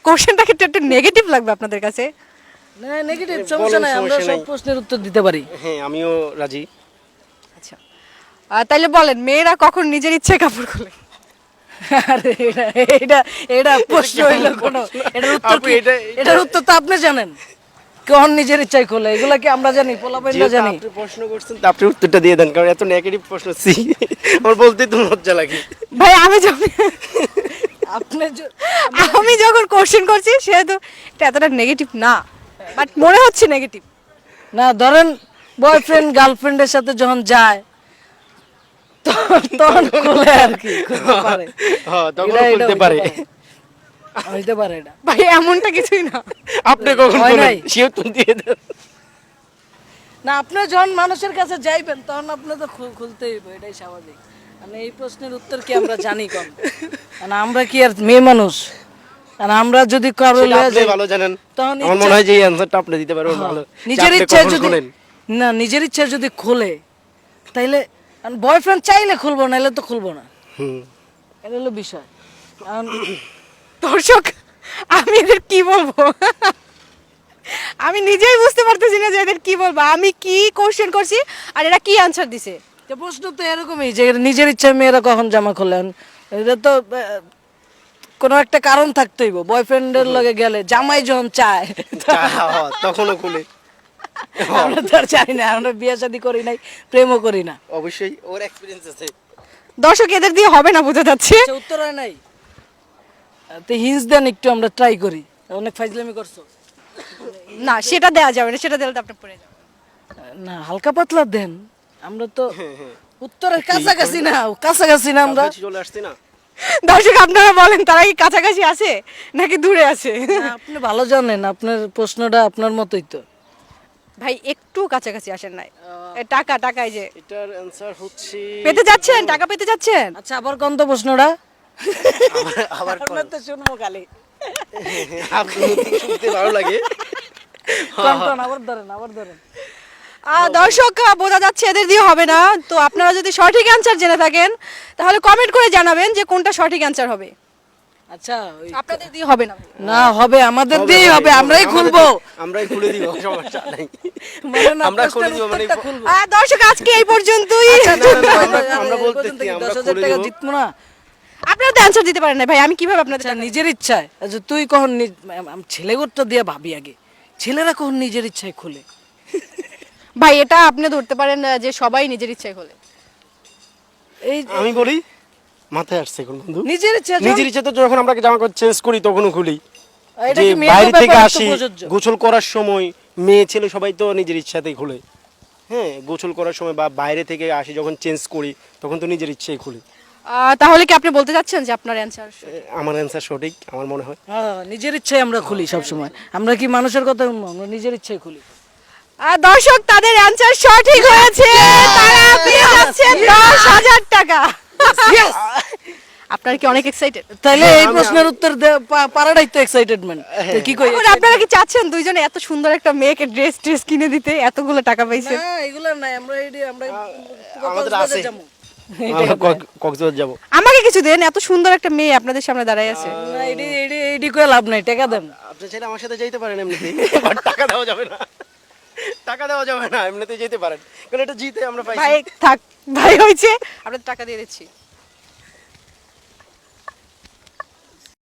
কোশ্চেনটা কি একটু নেগেটিভ লাগবে আপনাদের কাছে? না নেগেটিভ সমস্যা নাই, আমরা সব প্রশ্নের উত্তর দিতে পারি। হ্যাঁ আমিও রাজি। আচ্ছা তাইলে বলেন, মেয়েরা কখন নিজের ইচ্ছায় কাপড় খোলে? আরে এটা এটা এটা প্রশ্ন হইলো কোনো? এটার উত্তর কি? এটার উত্তর তো আপনি জানেন, কখন নিজের ইচ্ছায় খোলে, এগুলা কি আমরা জানি? পোলাপাইনরা জানি? আপনি প্রশ্ন করছেন তো আপনি উত্তরটা দিয়ে দেন, কারণ এত নেগেটিভ প্রশ্ন আমার বলতে তো লজ্জা লাগে। ভাই আমি যখন আপনি আমি যখন কোশ্চেন করছি সেহেতু এটা এতটা নেগেটিভ না, বাট মনে হচ্ছে নেগেটিভ। না ধরেন বয়ফ্রেন্ড গার্লফ্রেন্ডের সাথে যখন যায় তখন খুলে আর কি, খুলতে পারে। হ্যাঁ তখন এটা বলতে পারে। হইতে পারে এটা। ভাই এমনটা কিছুই না। আপনি কখন হয় বলেন নাই। সে উত্তর দিয়ে দেন। না আপনি যখন মানুষের কাছে যাইবেন তখন আপনি তো খুলতেই হবে, এটাই স্বাভাবিক। মানে এই প্রশ্নের উত্তর কি আমরা জানি কম? মানে আমরা কি আর মেয়ে মানুষ? আর আমরা যদি কারো সেটা লয়ে আপনি যাই ভালো জানেন, তখন আমার মনে হয় যে এই অ্যানসারটা আপনি দিতে পারবেন ভালো। নিজের যে আপনি ইচ্ছায় কখন যদি শোনেন। না নিজের ইচ্ছায় যদি খোলে তাইলে বয়ফ্রেন্ড চাইলে খুলবো, নাইলে তো খুলবো না। হুম। এটা হলো বিষয়। এখন দর্শক আমি এদের কি বলবো, আমি নিজেই বুঝতে পারতেছি না যে এদের কি বলবো, আমি কি কোশ্চেন করছি আর এরা কি আনসার দিছে। যে প্রশ্ন তো এরকমই যে নিজের ইচ্ছায় মেয়েরা কখন জামা খোলেন, এটা তো কোনো একটা কারণ থাকতেই, বয়ফ্রেন্ডের লগে গেলে জামাই যখন চায় তখনও খুলে। আমরা তো আর চাই না, আমরা বিয়ে শাদী করি নাই, প্রেমও করি না। অবশ্যই ওর এক্সপেরিয়েন্স আছে। দর্শক এদের দিয়ে হবে না বোঝা যাচ্ছে। আচ্ছা, উত্তর হয় নাই তো হিন্স দেন একটু, আমরা ট্রাই করি। অনেক ফাইজলামি করছো। না সেটা দেওয়া যাবে না, সেটা দিলে তো আপনি পড়ে যাবেন। না হালকা পাতলা দেন, আমরা তো উত্তরের কাছাকাছি না, কাছাকাছি না আমরা। কাছাকাছি চলে আসছি না। দর্শক আপনারা বলেন তারা কি কাছাকাছি আছে নাকি দূরে আছে? না, আপনি ভালো জানেন, আপনার প্রশ্নটা আপনার মতোই তো। ভাই একটু কাছাকাছি আসেন নাই। টাকা টাকায় যে এটার অ্যানসার হচ্ছে পেতে যাচ্ছেন, টাকা পেতে যাচ্ছেন। আচ্ছা আবার কোন তো প্রশ্নটা? আবার আমরা তো শুনবো খালি। আপনি শুনতে ভালো লাগে। কোন কোন আবার ধরেন, আবার ধরেন। দর্শক বোঝা যাচ্ছে এদের দিয়ে হবে না, তো আপনারা যদি সঠিক অ্যান্সার জেনে থাকেন তাহলে কমেন্ট করে জানাবেন যে কোনটা সঠিক অ্যান্সার হবে। আচ্ছা আপনাদের দিয়ে হবে না। না হবে, আমাদের দিয়েই হবে, আমরাই খুলবো। আমরাই খুলে দিব, সমস্যা নাই। মানে না, আমরা খুলে প্রশ্নের দিব মানে উত্তরটা খুলবো। দর্শক আজকে এই পর্যন্তই। না, না, না, আমরা আমরা বলতেছি আমরা 10,000 খুলে টাকা দিব। জিতবো না। আপনারা তো অ্যান্সার দিতে পারেন না ভাই, আমি কিভাবে আপনাদের আচ্ছা নিজের ইচ্ছায়, আচ্ছা তুই কখন ছেলেগোরটা দিয়ে ভাবি আগে, ছেলেরা কখন নিজের ইচ্ছায় খুলে? ভাই এটা আপনি ধরতে পারেন যে সবাই নিজের ইচ্ছায় খোলে। এই আমি বলি মাথায় আসছে কোন বন্ধু, নিজের ইচ্ছা নিজের ইচ্ছা তো যখন আমরা জামা কাপড় চেঞ্জ করি তখনও খুলি। এটা যে কি মেয়েদের বাইরে থেকে ব্যাপারে তো আসি প্রযোজ্য? গোসল করার সময় মেয়ে ছেলে সবাই তো নিজের ইচ্ছাতেই খুলে। হ্যাঁ গোসল করার সময় বা বাইরে থেকে আসি যখন চেঞ্জ করি তখন তো নিজের ইচ্ছাই খুলি। তাহলে কি আপনি বলতে চাচ্ছেন যে আপনার অ্যান্সার? আমার অ্যান্সার সঠিক আমার মনে হয়। হ্যাঁ নিজের ইচ্ছায় আমরা খুলি সব সময়। আমরা কি মানুষের কথা শুনবো? আমরা নিজের ইচ্ছায় খুলি। দর্শক তাদের অ্যান্সার সঠিক হয়েছে, তারা পেয়ে যাচ্ছে 10,000 টাকা। আপনারা কি অনেক এক্সাইটেড? তাহলে এই প্রশ্নের উত্তর পারাটাই তো এক্সাইটেডমেন্ট। কি কই? আপনারা কি চাচ্ছেন দুইজনে এত সুন্দর একটা মেয়েকে ড্রেস ট্রেস কিনে দিতে, এতগুলো টাকা পাইছে? না এগুলা নাই, আমরা আমরা আমাদের আছে। যাবো। আমরা কক্সবাজার যাব। আমাকে কিছু দেন, এত সুন্দর একটা মেয়ে আপনাদের সামনে দাঁড়ায় আছে। না এডি কই লাভ নাই, টাকা দেন। আপনি চাইলে আমার সাথে যাইতে পারেন এমনিতেই, বাট টাকা দেওয়া যাবে না। টাকা দেওয়া যাবে না, এমনিতেই যেতে পারেন, কারণ এটা জিতে আমরা পাইছি। ভাই থাক, ভাই হয়েছে, আপনাদের টাকা দিয়ে দিচ্ছি।